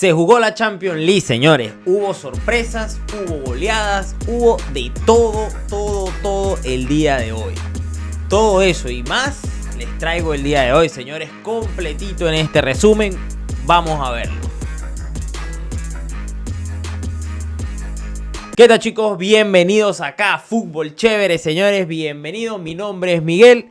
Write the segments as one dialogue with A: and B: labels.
A: Se jugó la Champions League, señores. Hubo sorpresas, hubo goleadas, hubo de todo el día de hoy. Todo eso y más les traigo el día de hoy, señores, completito en este resumen. Vamos a verlo. ¿Qué tal, chicos? Bienvenidos acá a Fútbol Chévere, señores. Bienvenidos, mi nombre es Miguel.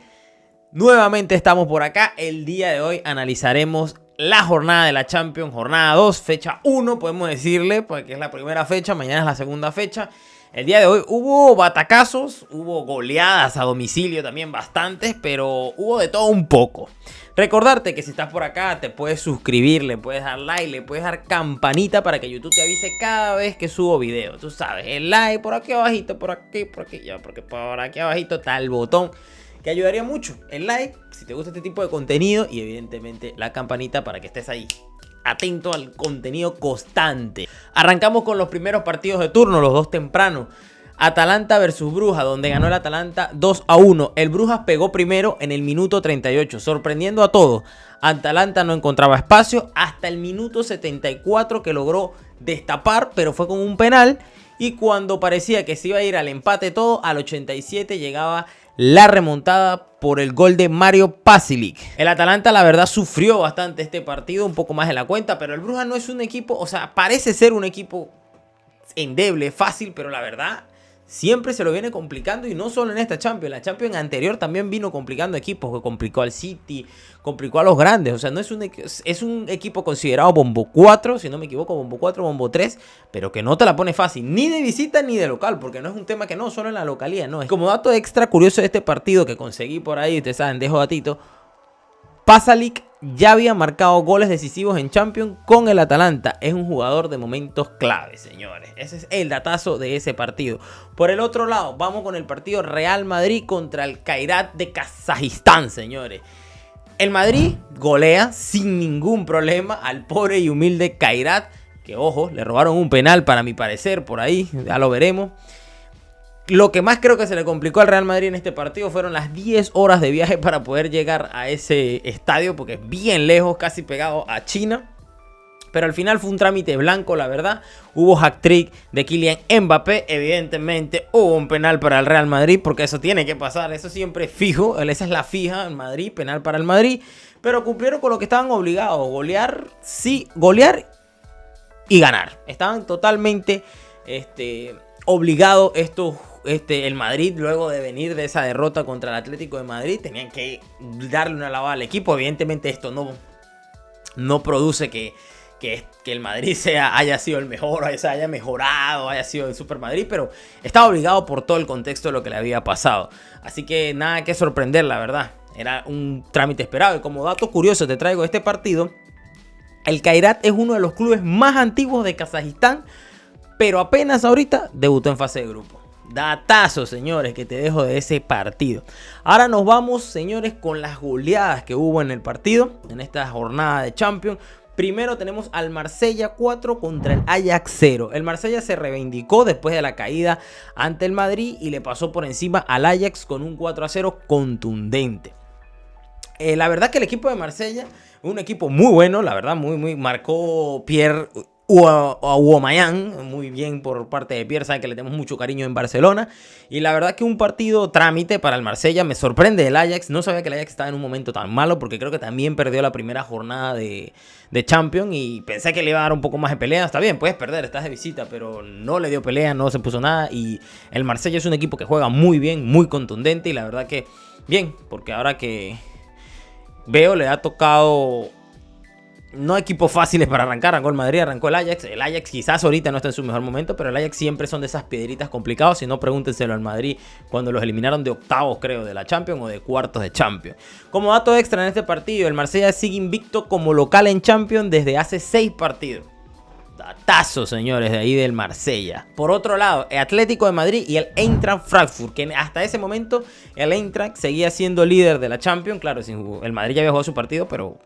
A: Nuevamente estamos por acá. El día de hoy analizaremos la jornada de la Champions, jornada 2, fecha 1, podemos decirle, porque es la primera fecha, mañana es la segunda fecha. El día de hoy hubo batacazos, hubo goleadas a domicilio también bastantes, pero hubo de todo un poco. Recordarte que si estás por acá te puedes suscribir, le puedes dar like, le puedes dar campanita para que YouTube te avise cada vez que subo video. Tú sabes, el like por aquí abajito, por aquí, ya, porque por aquí abajito está el botón que ayudaría mucho. El like, si te gusta este tipo de contenido, y evidentemente la campanita para que estés ahí atento al contenido constante. Arrancamos con los primeros partidos de turno, los dos tempranos. Atalanta versus Brujas, donde ganó el Atalanta 2-1. El Brujas pegó primero en el minuto 38, sorprendiendo a todos. Atalanta no encontraba espacio hasta el minuto 74 que logró destapar, pero fue con un penal. Y cuando parecía que se iba a ir al empate todo, al 87 llegaba la remontada por el gol de Mario Pasalic. El Atalanta, la verdad, sufrió bastante este partido, un poco más de la cuenta, pero el Brujas no es un equipo, o sea, parece ser un equipo endeble, fácil, pero la verdad siempre se lo viene complicando, y no solo en esta Champions. La Champions anterior también vino complicando equipos, que complicó al City, complicó a los grandes. O sea, no es un equipo considerado bombo 4, si no me equivoco, bombo 4, bombo 3, pero que no te la pone fácil, ni de visita ni de local, porque no es un tema que no, solo en la localidad, no. Como dato extra curioso de este partido que conseguí por ahí, ustedes saben, dejo datito, Pasalic ya había marcado goles decisivos en Champions con el Atalanta. Es un jugador de momentos clave, señores. Ese es el datazo de ese partido. Por el otro lado, vamos con el partido Real Madrid contra el Kairat de Kazajistán, señores. El Madrid golea sin ningún problema al pobre y humilde Kairat, que, ojo, le robaron un penal para mi parecer por ahí, ya lo veremos. Lo que más creo que se le complicó al Real Madrid en este partido fueron las 10 horas de viaje para poder llegar a ese estadio, porque es bien lejos, casi pegado a China. Pero al final fue un trámite blanco, la verdad. Hubo hat-trick de Kylian Mbappé. Evidentemente hubo un penal para el Real Madrid, porque eso tiene que pasar. Eso siempre es fijo. Esa es la fija en Madrid, penal para el Madrid. Pero cumplieron con lo que estaban obligados. Golear, sí, golear y ganar. Estaban totalmente obligados el Madrid, luego de venir de esa derrota contra el Atlético de Madrid. Tenían que darle una lavada al equipo. Evidentemente esto no produce que el Madrid haya sido el mejor, o haya mejorado, haya sido el Super Madrid, pero estaba obligado por todo el contexto de lo que le había pasado. Así que nada que sorprender, la verdad. Era un trámite esperado. Y como dato curioso te traigo este partido, el Kairat es uno de los clubes más antiguos de Kazajistán, pero apenas ahorita debutó en fase de grupo. Datazo, señores, que te dejo de ese partido. Ahora nos vamos, señores, con las goleadas que hubo en el partido, en esta jornada de Champions. Primero tenemos al Marsella 4 contra el Ajax 0. El Marsella se reivindicó después de la caída ante el Madrid y le pasó por encima al Ajax con un 4-0 contundente. La verdad que el equipo de Marsella, un equipo muy bueno, la verdad, muy marcó Pierre Aubameyang, muy bien por parte de Pierre, sabe que le tenemos mucho cariño en Barcelona. Y la verdad que un partido trámite para el Marsella. Me sorprende el Ajax, no sabía que el Ajax estaba en un momento tan malo, porque creo que también perdió la primera jornada de Champions y pensé que le iba a dar un poco más de pelea. Está bien, puedes perder, estás de visita, pero no le dio pelea, no se puso nada. Y el Marsella es un equipo que juega muy bien, muy contundente, y la verdad que bien, porque ahora que veo le ha tocado no equipos fáciles para arrancar. Arrancó el Madrid, arrancó el Ajax. El Ajax quizás ahorita no está en su mejor momento, pero el Ajax siempre son de esas piedritas complicadas. Si no, pregúntenselo al Madrid cuando los eliminaron de octavos, creo, de la Champions, o de cuartos de Champions. Como dato extra en este partido, el Marsella sigue invicto como local en Champions desde hace 6 partidos. Datazo, señores, de ahí del Marsella. Por otro lado, el Atlético de Madrid y el Eintracht Frankfurt, que hasta ese momento el Eintracht seguía siendo líder de la Champions. Claro, el Madrid ya había jugado su partido, pero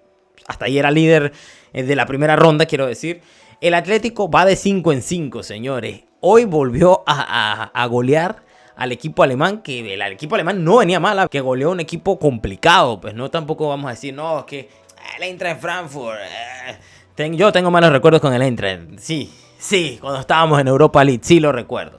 A: hasta ahí era líder de la primera ronda, quiero decir. El Atlético va de 5 en 5, señores. Hoy volvió a golear al equipo alemán, que el equipo alemán no venía mal, que goleó un equipo complicado. Pues no, tampoco vamos a decir, no, es que el Eintracht Frankfurt Yo tengo malos recuerdos con el Eintracht. Sí, cuando estábamos en Europa League, sí lo recuerdo.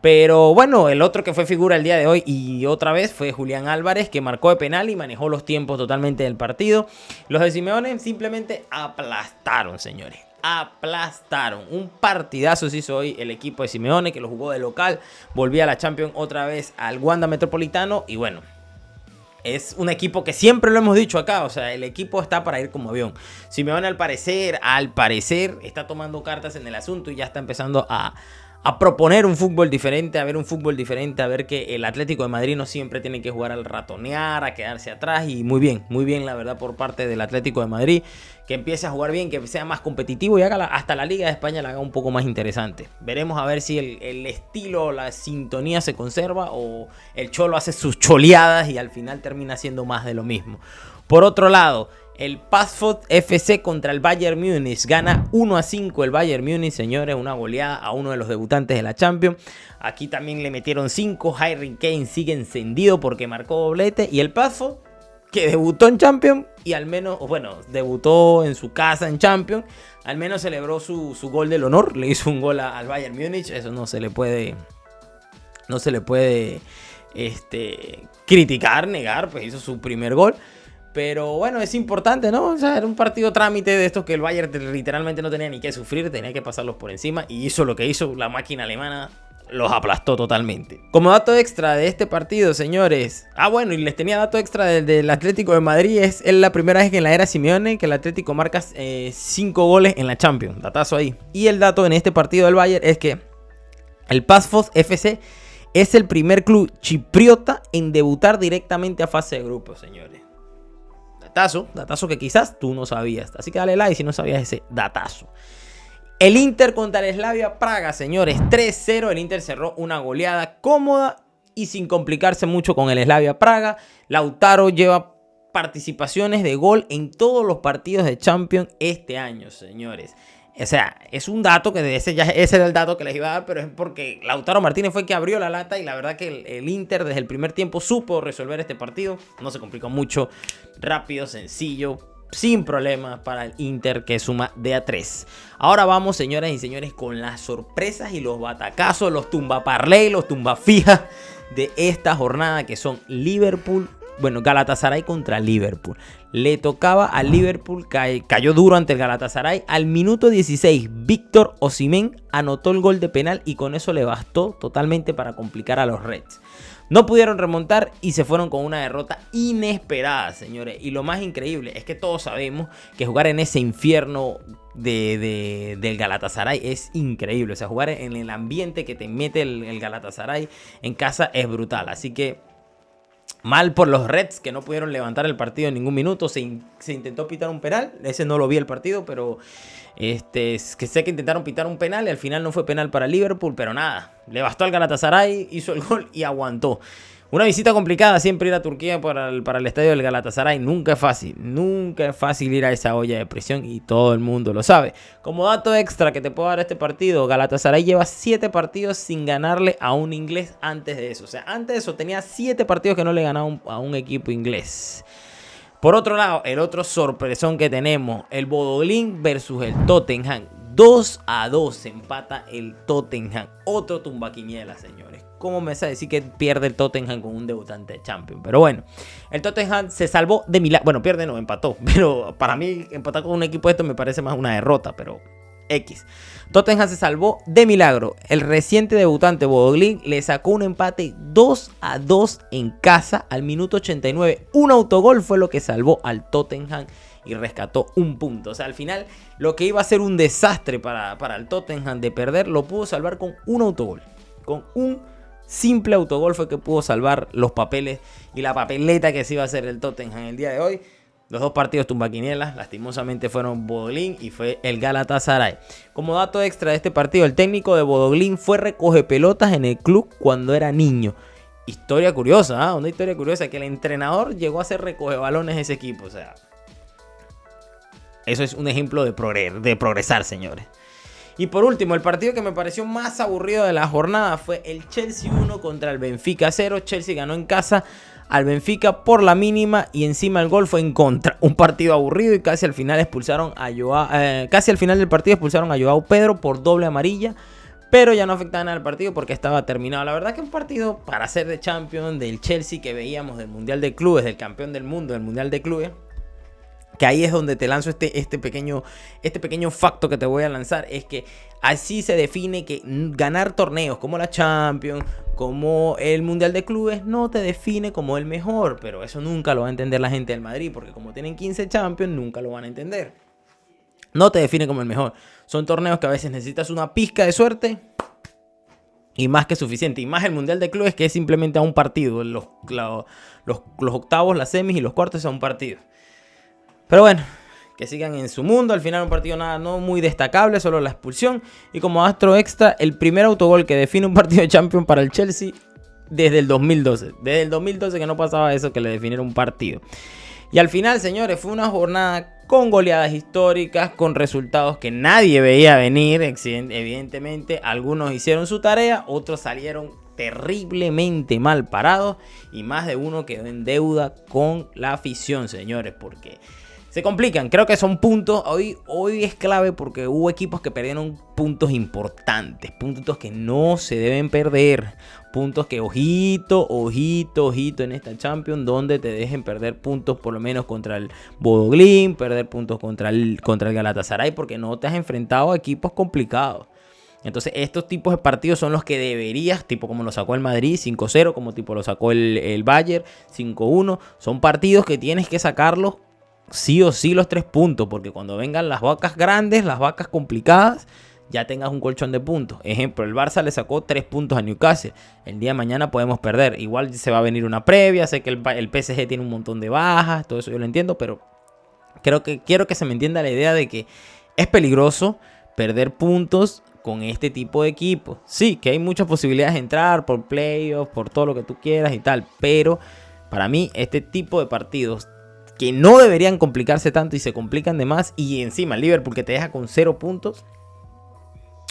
A: Pero bueno, el otro que fue figura el día de hoy y otra vez fue Julián Álvarez, que marcó de penal y manejó los tiempos totalmente del partido. Los de Simeone simplemente aplastaron, señores. Aplastaron. Un partidazo se hizo hoy el equipo de Simeone, que lo jugó de local. Volvía a la Champions otra vez al Wanda Metropolitano y bueno, es un equipo que siempre lo hemos dicho acá, o sea, el equipo está para ir como avión. Simeone al parecer, está tomando cartas en el asunto y ya está empezando a proponer un fútbol diferente, a ver un fútbol diferente, a ver que el Atlético de Madrid no siempre tiene que jugar al ratonear, a quedarse atrás. Y muy bien la verdad por parte del Atlético de Madrid, que empiece a jugar bien, que sea más competitivo y haga hasta la Liga de España la haga un poco más interesante. Veremos a ver si el estilo, la sintonía se conserva o el Cholo hace sus choleadas y al final termina siendo más de lo mismo. Por otro lado, el PASFOD FC contra el Bayern Múnich. Gana 1-5 el Bayern Múnich, señores. Una goleada a uno de los debutantes de la Champions. Aquí también le metieron 5. Harry Kane sigue encendido porque marcó doblete. Y el PASFOD, que debutó en Champions y al menos, bueno, debutó en su casa en Champions, al menos celebró su gol del honor. Le hizo un gol al Bayern Múnich. Eso no se le puede criticar, negar. Pues hizo su primer gol. Pero bueno, es importante, ¿no? O sea, era un partido trámite de estos que el Bayern literalmente no tenía ni que sufrir, tenía que pasarlos por encima. Y hizo lo que hizo la máquina alemana, los aplastó totalmente. Como dato extra de este partido, señores. Bueno, y les tenía dato extra del Atlético de Madrid. Es la primera vez que en la era Simeone que el Atlético marca 5 goles en la Champions. Datazo ahí. Y el dato en este partido del Bayern es que el PASFOS FC es el primer club chipriota en debutar directamente a fase de grupos, señores. Datazo que quizás tú no sabías. Así que dale like si no sabías ese datazo. El Inter contra el Slavia Praga, señores. 3-0. El Inter cerró una goleada cómoda y sin complicarse mucho con el Slavia Praga. Lautaro lleva participaciones de gol en todos los partidos de Champions este año, señores. O sea, es un dato que ese era el dato que les iba a dar, pero es porque Lautaro Martínez fue el que abrió la lata y la verdad que el Inter desde el primer tiempo supo resolver este partido. No se complicó mucho, rápido, sencillo, sin problemas para el Inter que suma de a 3. Ahora vamos, señoras y señores, con las sorpresas y los batacazos, los tumbaparley, los tumbafijas de esta jornada que son Galatasaray contra Liverpool. Le tocaba al Liverpool, cayó duro ante el Galatasaray. Al minuto 16, Víctor Osimhen anotó el gol de penal y con eso le bastó totalmente para complicar a los Reds. No pudieron remontar y se fueron con una derrota inesperada, señores. Y lo más increíble es que todos sabemos que jugar en ese infierno del Galatasaray es increíble. O sea, jugar en el ambiente que te mete el Galatasaray en casa es brutal. Así que mal por los Reds que no pudieron levantar el partido en ningún minuto. Se intentó pitar un penal. Ese no lo vi el partido, pero que sé que intentaron pitar un penal y al final no fue penal para Liverpool, pero nada. Le bastó al Galatasaray, hizo el gol y aguantó. Una visita complicada, siempre ir a Turquía para el estadio del Galatasaray. Nunca es fácil ir a esa olla de presión y todo el mundo lo sabe. Como dato extra que te puedo dar este partido, Galatasaray lleva 7 partidos sin ganarle a un inglés antes de eso. O sea, antes de eso tenía 7 partidos que no le ganaba a un equipo inglés. Por otro lado, el otro sorpresón que tenemos, el Bodo Glimt versus el Tottenham. 2-2 empata el Tottenham. Otro tumbaquiniela, señores. ¿Cómo me vas a decir que pierde el Tottenham con un debutante de Champions? Pero bueno, el Tottenham se salvó de milagro. Bueno, pierde no, empató. Pero para mí empatar con un equipo de esto me parece más una derrota, pero X. Tottenham se salvó de milagro. El reciente debutante Bodo Glimt le sacó un empate 2-2 en casa al minuto 89. Un autogol fue lo que salvó al Tottenham y rescató un punto. O sea, al final lo que iba a ser un desastre para el Tottenham de perder, lo pudo salvar con un autogol. Con un simple autogol fue que pudo salvar los papeles y la papeleta que se iba a hacer el Tottenham el día de hoy. Los dos partidos tumbaquinielas, lastimosamente fueron Bodo Glimt y fue el Galatasaray. Como dato extra de este partido, el técnico de Bodo Glimt fue recoge pelotas en el club cuando era niño. Historia curiosa, una historia curiosa, que el entrenador llegó a ser recoge balones de ese equipo. O sea, eso es un ejemplo de progresar, señores. Y por último, el partido que me pareció más aburrido de la jornada fue el Chelsea 1 contra el Benfica 0. Chelsea ganó en casa al Benfica por la mínima y encima el gol fue en contra. Un partido aburrido y casi al final expulsaron a casi al final del partido expulsaron a Joao Pedro por doble amarilla. Pero ya no afectaba nada al partido porque estaba terminado. La verdad que un partido para ser de Champions del Chelsea que veíamos del Mundial de Clubes, del campeón del mundo del Mundial de Clubes. Que ahí es donde te lanzo este pequeño facto que te voy a lanzar. Es que así se define que ganar torneos como la Champions, como el Mundial de Clubes, no te define como el mejor. Pero eso nunca lo va a entender la gente del Madrid. Porque como tienen 15 Champions, nunca lo van a entender. No te define como el mejor. Son torneos que a veces necesitas una pizca de suerte y más que suficiente. Y más el Mundial de Clubes, que es simplemente a un partido. Los octavos, las semis y los cuartos a un partido. Pero bueno, que sigan en su mundo. Al final un partido nada, no muy destacable, solo la expulsión. Y como astro extra, el primer autogol que define un partido de Champions para el Chelsea desde el 2012. Desde el 2012 que no pasaba eso, que le definiera un partido. Y al final, señores, fue una jornada con goleadas históricas, con resultados que nadie veía venir. Evidentemente, algunos hicieron su tarea, otros salieron terriblemente mal parados y más de uno quedó en deuda con la afición, señores, porque se complican. Creo que son puntos. Hoy es clave porque hubo equipos que perdieron puntos importantes, puntos que no se deben perder. Puntos que ojito en esta Champions, donde te dejen perder puntos por lo menos contra el Bodo Glimt, perder puntos contra el Galatasaray, porque no te has enfrentado a equipos complicados. Entonces estos tipos de partidos son los que deberías, tipo como lo sacó el Madrid 5-0, como tipo lo sacó el Bayern 5-1. Son partidos que tienes que sacarlos sí o sí los 3 puntos, porque cuando vengan las vacas grandes, las vacas complicadas, ya tengas un colchón de puntos. Ejemplo, el Barça le sacó 3 puntos a Newcastle. El día de mañana podemos perder. Igual se va a venir una previa. Sé que el PSG tiene un montón de bajas. Todo eso yo lo entiendo. Pero quiero que se me entienda la idea de que es peligroso perder puntos con este tipo de equipos. Sí, que hay muchas posibilidades de entrar por playoffs, por todo lo que tú quieras y tal. Pero para mí este tipo de partidos que no deberían complicarse tanto y se complican de más. Y encima el Liverpool que te deja con 0 puntos.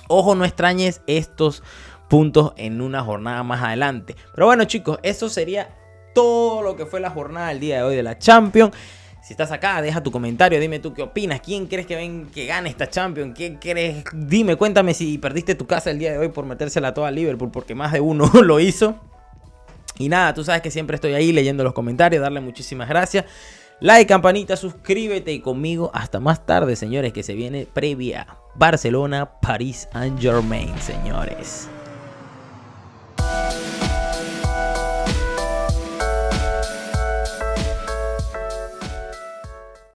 A: Ojo, no extrañes estos puntos en una jornada más adelante. Pero bueno, chicos, eso sería todo lo que fue la jornada del día de hoy de la Champions. Si estás acá, deja tu comentario, dime tú qué opinas. ¿Quién crees que gane esta Champions? ¿Qué crees? Dime, cuéntame si perdiste tu casa el día de hoy por metérsela toda a Liverpool, porque más de uno lo hizo. Y nada, tú sabes que siempre estoy ahí leyendo los comentarios, darle muchísimas gracias. Like, campanita, suscríbete y conmigo hasta más tarde, señores, que se viene previa Barcelona, París Saint-Germain, señores.